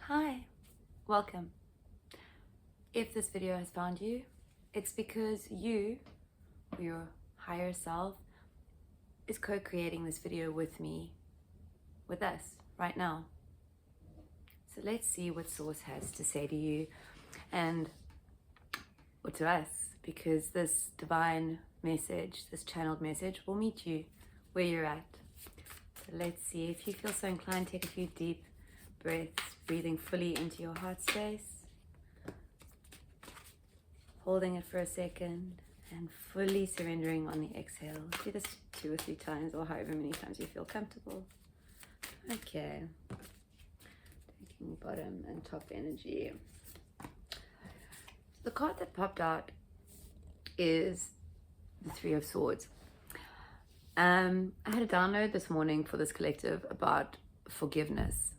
Hi, welcome. If this video has found you, it's because you, or your higher self, is co-creating this video with me, with us, right now. So let's see what Source has to say to you and or to us, because this divine message, this channeled message, will meet you where you're at. So let's see. If you feel so inclined, take a few deep breaths, breathing fully into your heart space, holding it for a second, and fully surrendering on the exhale. Do this 2 or 3 times, or however many times you feel comfortable. Okay. Taking bottom and top energy. The card that popped out is the 3 of Swords. I had a download this morning for this collective about forgiveness.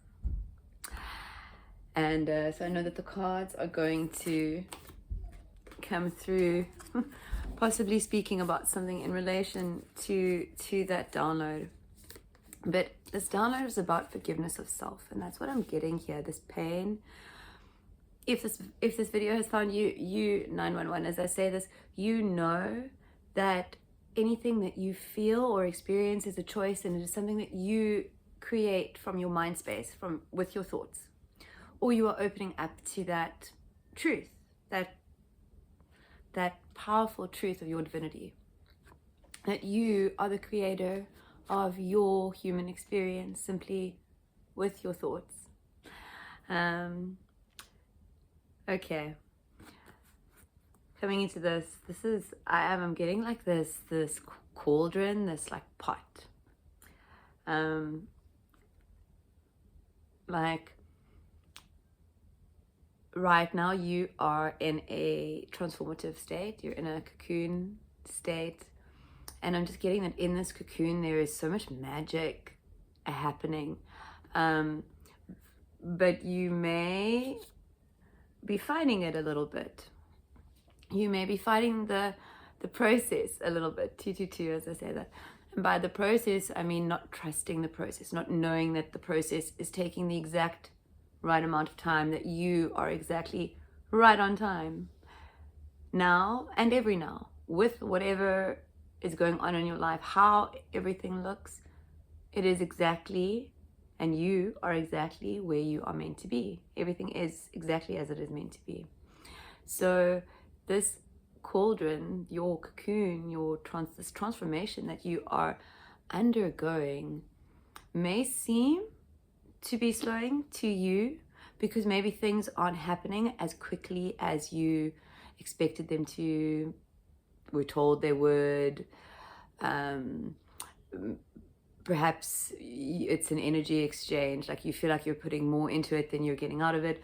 And so I know that the cards are going to come through, possibly speaking about something in relation to that download. But this download is about forgiveness of self, and that's what I'm getting here, this pain. If this video has found you 911, as I say this, you know that anything that you feel or experience is a choice, and it is something that you create from your mind space, with your thoughts. Or you are opening up to that truth, that powerful truth of your divinity, that you are the creator of your human experience simply with your thoughts. Okay, coming into this is, I'm getting like this cauldron, this like pot, like right now you are in a transformative state, you're in a cocoon state, and I'm just getting that in this cocoon there is so much magic happening, but you may be fighting it a little bit. You may be fighting the process a little bit, 222 as I say that. And by the process, I mean not trusting the process, not knowing that the process is taking the exact right amount of time, that you are exactly right on time now and every now, with whatever is going on in your life, how everything looks. It is exactly, and you are exactly where you are meant to be. Everything is exactly as it is meant to be. So this cauldron, your cocoon, this transformation that you are undergoing may seem to be slowing to you, because maybe things aren't happening as quickly as you expected them to, were told they would. Perhaps it's an energy exchange, like you feel like you're putting more into it than you're getting out of it.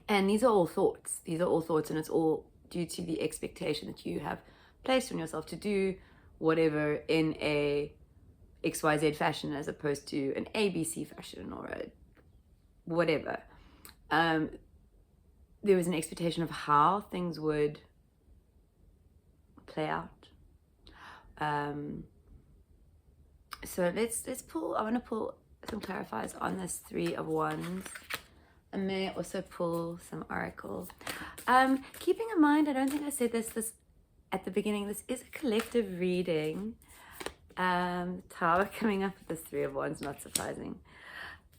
And these are all thoughts, and it's all due to the expectation that you have placed on yourself to do whatever in a XYZ fashion, as opposed to an ABC fashion or a whatever. There was an expectation of how things would play out. So let's pull. I want to pull some clarifiers on this 3 of Wands. I may also pull some oracle. Keeping in mind, I don't think I said this at the beginning, this is a collective reading. Tower coming up with this 3 of Wands, not surprising.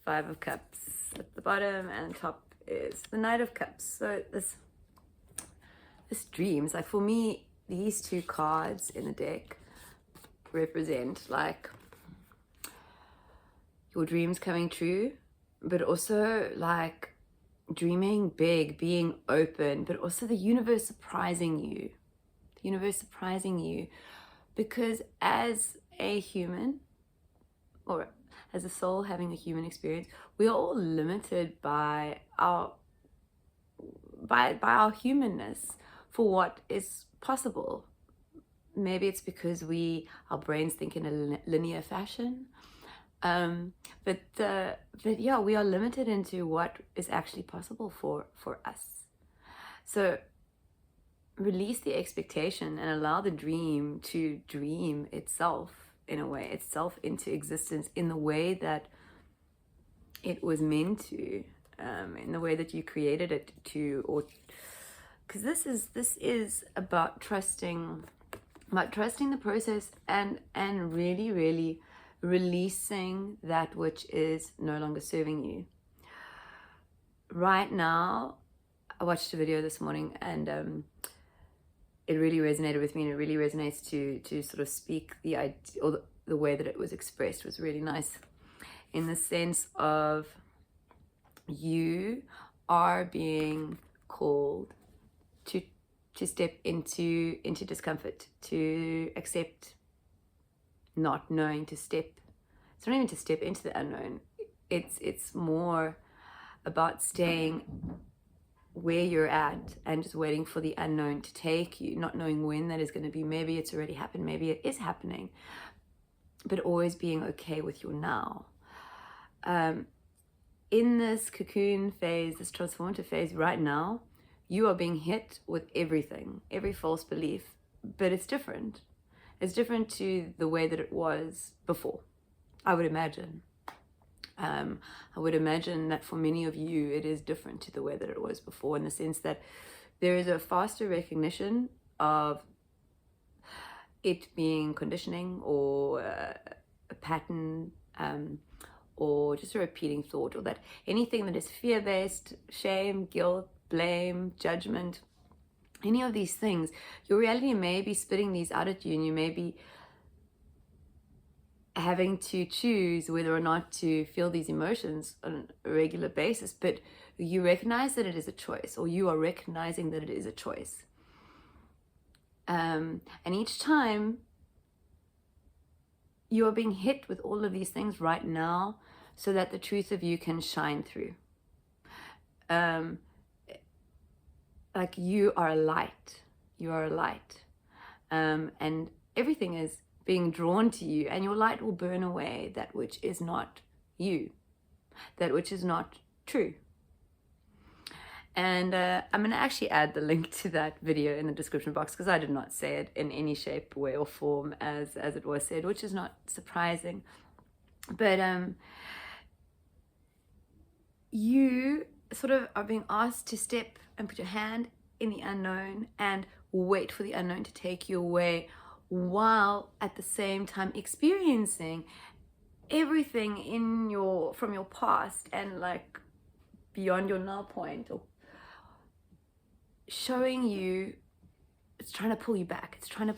5 of Cups at the bottom, and top is the Knight of Cups. So this dreams, like for me, these 2 cards in the deck represent like your dreams coming true, but also like dreaming big, being open, but also the universe surprising you. The universe surprising you, because as a human, or as a soul having a human experience, we are all limited by our humanness for what is possible. Maybe it's because our brains think in a linear fashion. But yeah, we are limited into what is actually possible for us. So release the expectation and allow the dream to dream itself, in a way, itself into existence in the way that it was meant to. in the way that you created it to, or because this is about trusting the process, and really releasing that which is no longer serving you. Right now, I watched a video this morning, and it really resonated with me, and it really resonates to sort of speak the idea, or the way that it was expressed was really nice, in the sense of you are being called to step into discomfort, to accept not knowing, to step, it's not even to step into the unknown, it's more about staying where you're at and just waiting for the unknown to take you, not knowing when that is going to be. Maybe it's already happened, maybe it is happening, but always being okay with your now. In this cocoon phase, this transformative phase right now, you are being hit with everything, every false belief, but it's different. It's different to the way that it was before, I would imagine. I would imagine that for many of you, it is different to the way that it was before, in the sense that there is a faster recognition of it being conditioning, or a pattern, or just a repeating thought, or that anything that is fear-based, shame, guilt, blame, judgment, any of these things, your reality may be spitting these out at you, and you may be having to choose whether or not to feel these emotions on a regular basis, but you recognize that it is a choice, or you are recognizing that it is a choice. And each time you are being hit with all of these things right now, so that the truth of you can shine through. Like you are a light, and everything is being drawn to you, and your light will burn away that which is not you, that which is not true. And I'm going to actually add the link to that video in the description box, because I did not say it in any shape, way, or form as it was said, which is not surprising. But you sort of are being asked to step and put your hand in the unknown and wait for the unknown to take you away, while at the same time experiencing everything from your past, and like beyond your null point, or showing you, it's trying to pull you back, it's trying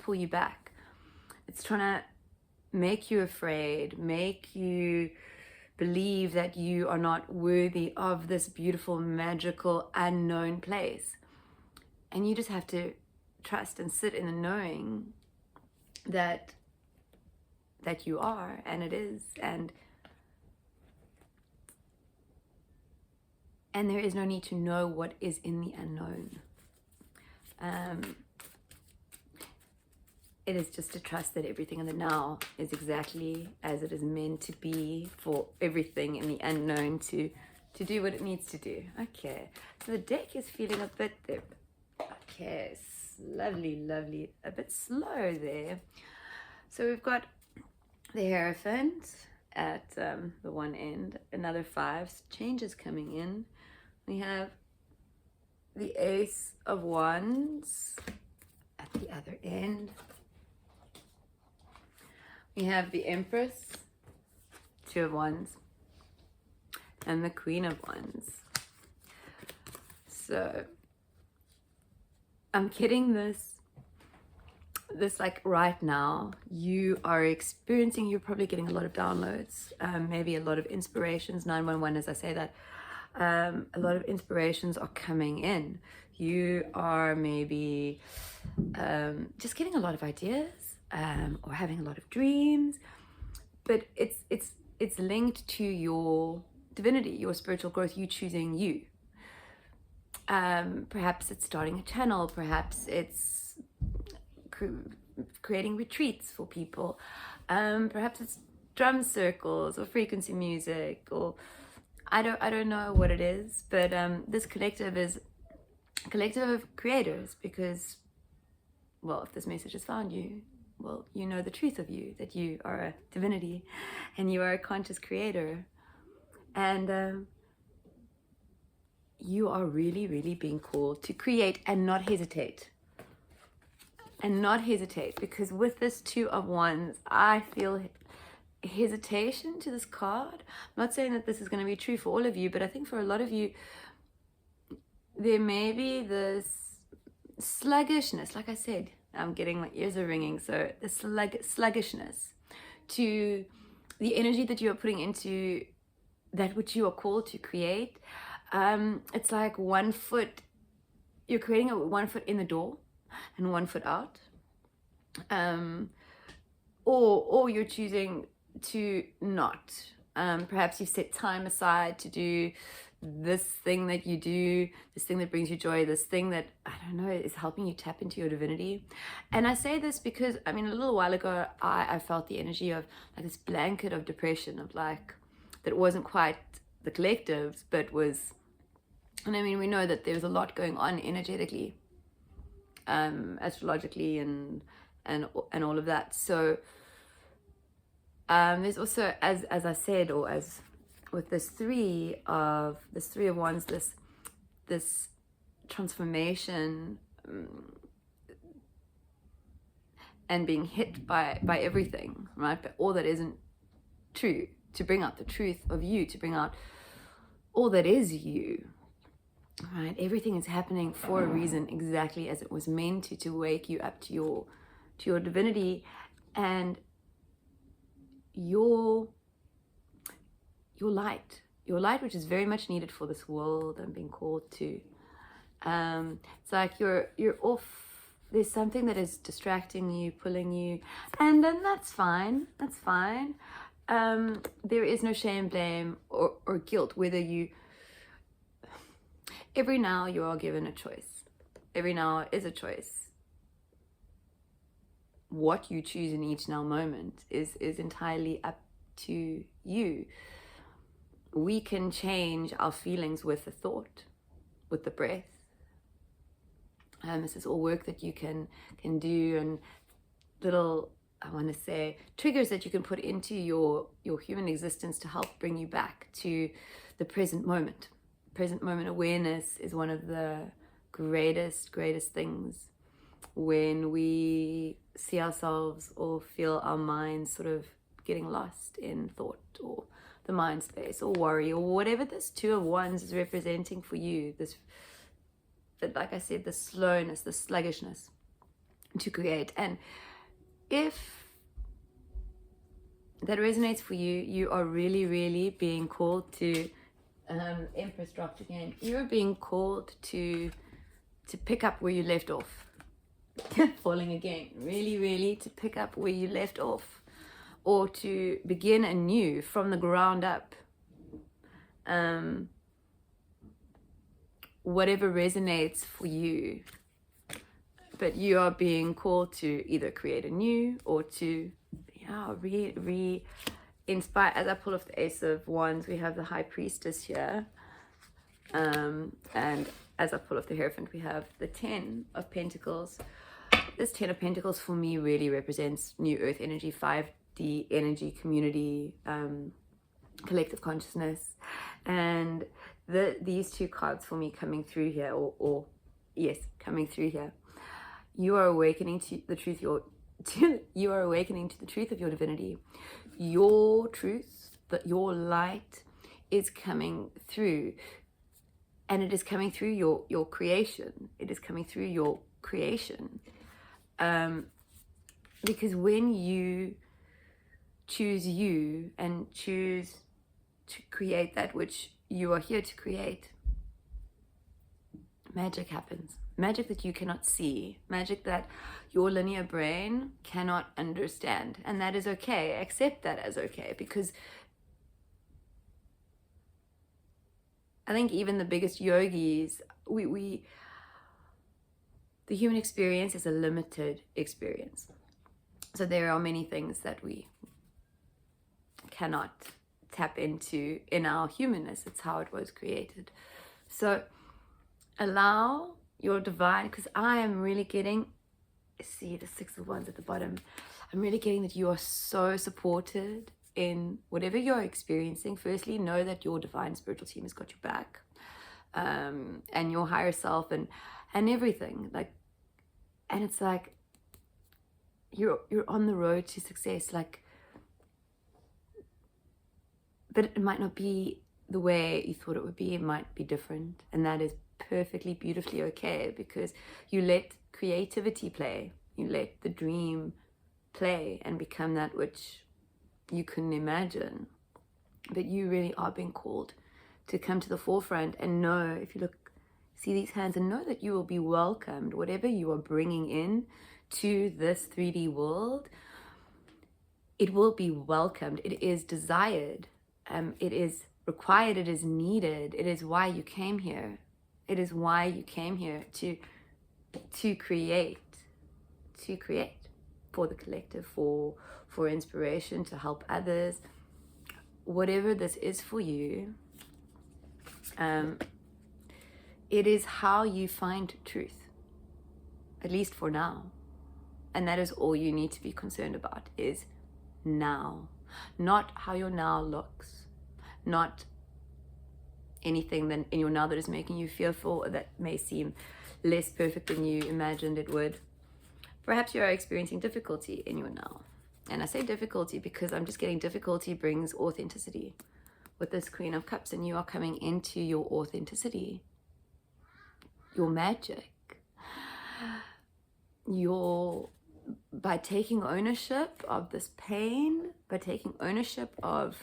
to make you afraid, make you believe that you are not worthy of this beautiful, magical, unknown place. And you just have to trust and sit in the knowing that you are, and it is, and there is no need to know what is in the unknown. It is just to trust that everything in the now is exactly as it is meant to be, for everything in the unknown to do what it needs to do. Okay, so the deck is feeling a bit there. Okay, lovely, a bit slow there. So we've got the Hierophant at the one end, another 5 changes coming in. We have the Ace of Wands at the other end. We have the Empress, 2 of Wands, and the Queen of Wands. So I'm getting this like right now you are experiencing, you're probably getting a lot of downloads, maybe a lot of inspirations. 911, as I say that, a lot of inspirations are coming in. You are maybe just getting a lot of ideas, or having a lot of dreams, but it's linked to your divinity, your spiritual growth, you choosing you. Perhaps it's starting a channel, perhaps it's creating retreats for people, perhaps it's drum circles or frequency music, or I don't know what it is, but this collective is a collective of creators, because, well, if this message has found you, well, you know the truth of you, that you are a divinity and you are a conscious creator. And you are really, really being called to create and not hesitate. And not hesitate, because with this Two of Wands, I feel hesitation to this card. I'm not saying that this is going to be true for all of you, but I think for a lot of you, there may be this sluggishness. Like I said, I'm getting, my ears are ringing, so the sluggishness to the energy that you are putting into that which you are called to create. It's like 1 foot, you're creating 1 foot in the door and 1 foot out, or you're choosing to not. Perhaps you've set time aside to do this thing that you do, this thing that brings you joy, this thing that, I don't know, is helping you tap into your divinity. And I say this because, I mean, a little while ago, I felt the energy of like this blanket of depression, of like, that wasn't quite the collectives, but was, and I mean, we know that there's a lot going on energetically, astrologically, and all of that. So there's also, as I said, or as with this three of wands, this transformation, and being hit by everything, right? But all that isn't true, to bring out the truth of you, to bring out all that is you, right? Everything is happening for a reason, exactly as it was meant to wake you up to your divinity and your light, which is very much needed for this world and being called to. It's like you're off, there's something that is distracting you, pulling you, and then that's fine. There is no shame, blame, or guilt, whether you, every now you are given a choice. Every now is a choice. What you choose in each now moment is entirely up to you. We can change our feelings with the thought, with the breath. This is all work that you can do, and little, I want to say, triggers that you can put into your human existence to help bring you back to the present moment. Present moment awareness is one of the greatest things when we see ourselves or feel our minds sort of getting lost in thought or the mind space or worry or whatever this Two of Wands is representing for you. This, that, like I said, the slowness, the sluggishness to create. And if that resonates for you, you are really being called to, Empress dropped again, you're being called to pick up where you left off. Falling again, really to pick up where you left off, or to begin anew from the ground up. Whatever resonates for you, but you are being called to either create anew or to re-inspire. As I pull off the Ace of Wands, we have the High Priestess here, and as I pull off the Hierophant, we have the 10 of Pentacles. This 10 of Pentacles for me really represents new earth energy, 5D energy, community, collective consciousness. And these two cards for me coming through here, coming through here, you are awakening to the truth. You are awakening to the truth of your divinity. Your truth, but your light is coming through, and it is coming through your creation. It is coming through your creation. Because when you choose you and choose to create that which you are here to create, magic happens. Magic that you cannot see, magic that your linear brain cannot understand. And that is okay. Accept that as okay, because I think even the biggest yogis, the human experience is a limited experience. So there are many things that we cannot tap into in our humanness. It's how it was created. So allow your divine, because I am really getting, see the Six of Wands at the bottom, I'm really getting that you are so supported in whatever you're experiencing. Firstly, know that your divine spiritual team has got your back. and your higher self and everything. Like, and it's like you're on the road to success, like, but it might not be the way you thought it would be. It might be different, and that is perfectly, beautifully okay, because you let creativity play, you let the dream play and become that which you couldn't imagine. But you really are being called to come to the forefront and know, if you look, see these hands, and know that you will be welcomed. Whatever you are bringing in to this 3D world, it will be welcomed. It is desired. It is required. It is needed. It is why you came here. It is why you came here to create for the collective, for inspiration, to help others. Whatever this is for you, it is how you find truth, at least for now. And that is all you need to be concerned about, is now. Not how your now looks, not anything that in your now that is making you fearful, or that may seem less perfect than you imagined it would. Perhaps you are experiencing difficulty in your now. And I say difficulty because I'm just getting difficulty brings authenticity with this Queen of Cups, and you are coming into your authenticity, your magic, by taking ownership of this pain, by taking ownership of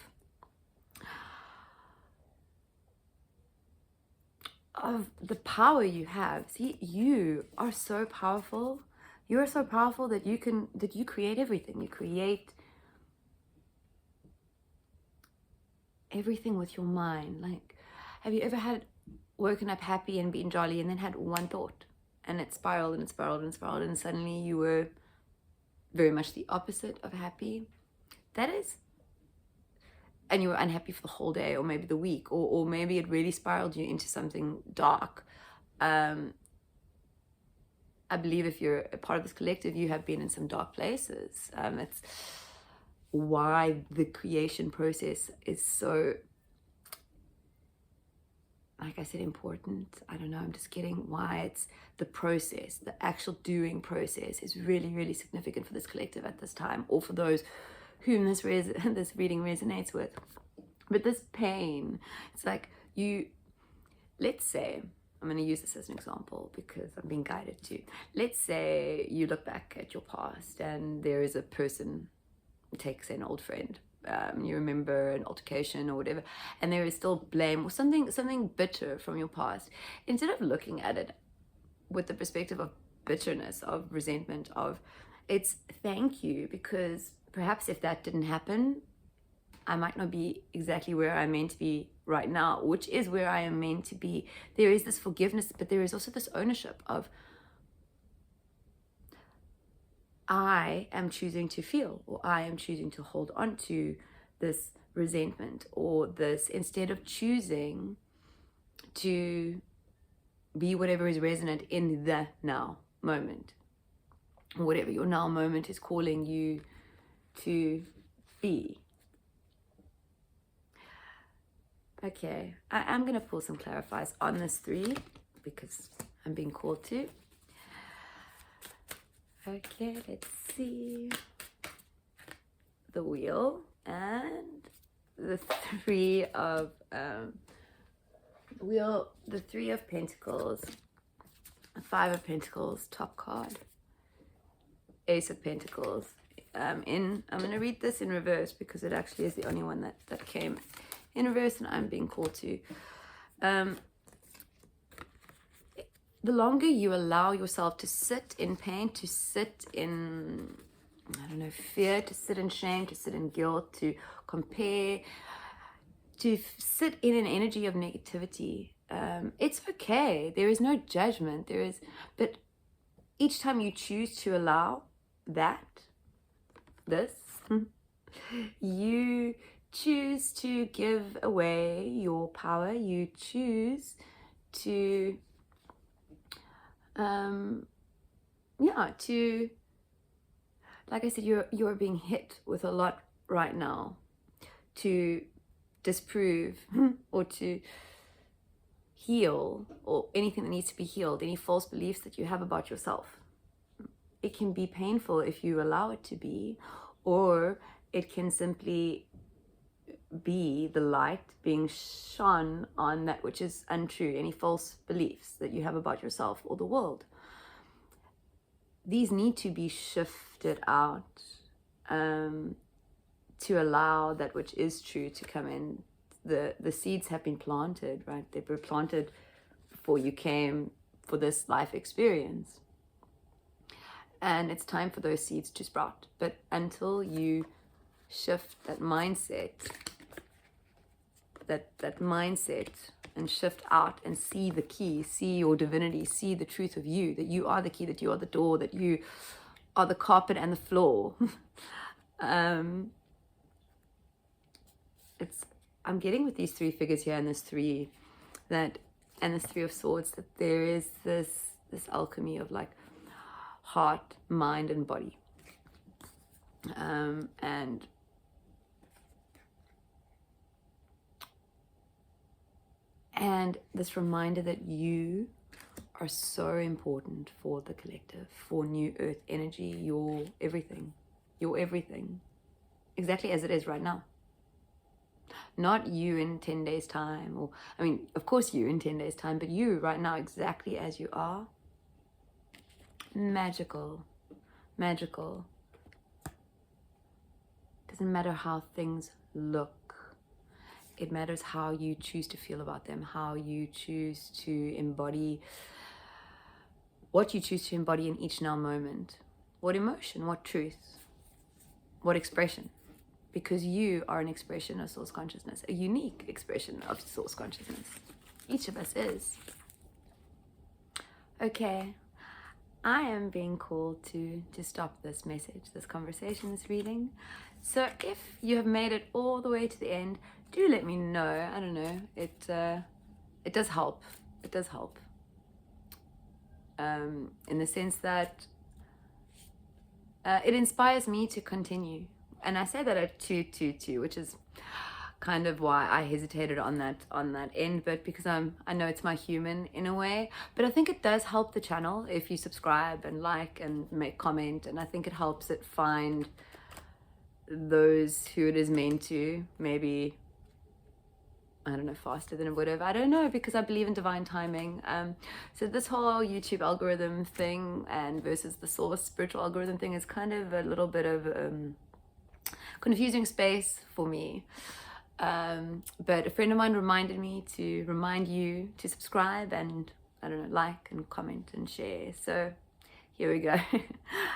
the power you have. See, you are so powerful. You are so powerful that you create everything. You create everything with your mind. Like, have you ever woken up happy and been jolly, and then had one thought, and it spiraled and it spiraled and spiraled, and suddenly you were very much the opposite of happy? That is, and you were unhappy for the whole day, or maybe the week, or maybe it really spiraled you into something dark. I believe if you're a part of this collective, you have been in some dark places. It's why the creation process is so, like I said, important. I don't know, I'm just getting why it's the process, the actual doing process is really, really significant for this collective at this time, or for those whom this reading resonates with. But this pain, it's like let's say, I'm going to use this as an example because I'm being guided to. Let's say you look back at your past and there is a person, take say an old friend, you remember an altercation or whatever, and there is still blame or something bitter from your past. Instead of looking at it with the perspective of bitterness, of resentment, it's thank you, because perhaps if that didn't happen, I might not be exactly where I'm meant to be right now, which is where I am meant to be. There is this forgiveness, but there is also this ownership of, I am choosing to feel, or I am choosing to hold on to this resentment, or this, instead of choosing to be whatever is resonant in the now moment, whatever your now moment is calling you to be. Okay, I'm going to pull some clarifiers on this 3 because I'm being called to. Okay, let's see. The Wheel and the 3 of the 3 of Pentacles, 5 of Pentacles, top card, Ace of Pentacles. I'm going to read this in reverse because it actually is the only one that came in reverse, and I'm being called to. The longer you allow yourself to sit in pain, to sit in, I don't know, fear, to sit in shame, to sit in guilt, to compare, to sit in an energy of negativity, it's okay. There is no judgment. But each time you choose to allow you choose to give away your power. You choose to like I said, you're being hit with a lot right now to disprove or to heal, or anything that needs to be healed, any false beliefs that you have about yourself. It can be painful if you allow it to be, or it can simply be the light being shone on that which is untrue, any false beliefs that you have about yourself or the world. These need to be shifted out to allow that which is true to come in. The seeds have been planted, right? They were planted before you came for this life experience. And it's time for those seeds to sprout. But until you shift that mindset, that mindset, and shift out and see the key, see your divinity, see the truth of you, that you are the key, that you are the door, that you are the carpet and the floor. I'm getting with these three figures here and this three of swords, that there is this alchemy of like heart, mind, and body. And this reminder that you are so important for the collective, for New Earth energy. You're everything. You're everything. Exactly as it is right now. Not you in 10 days' time, or, I mean, of course you in 10 days' time, but you right now exactly as you are. Magical. Magical. Doesn't matter how things look. It matters how you choose to feel about them, how you choose to embody, what you choose to embody in each now moment. What emotion, what truth, what expression. Because you are an expression of source consciousness, a unique expression of source consciousness. Each of us is. Okay, I am being called to stop this message, this conversation, this reading. So if you have made it all the way to the end, do let me know. I don't know. It does help. It does help. In the sense that it inspires me to continue. And I say that at 222, which is kind of why I hesitated on that end bit, because I know it's my human in a way, but I think it does help the channel if you subscribe and like and make comment, and I think it helps it find those who it is meant to, maybe, I don't know, faster than it would have. I don't know, because I believe in divine timing. So this whole YouTube algorithm thing and versus the source spiritual algorithm thing is kind of a little bit of confusing space for me. But a friend of mine reminded me to remind you to subscribe and, I don't know, like and comment and share. So here we go.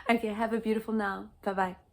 Okay, have a beautiful now. Bye-bye.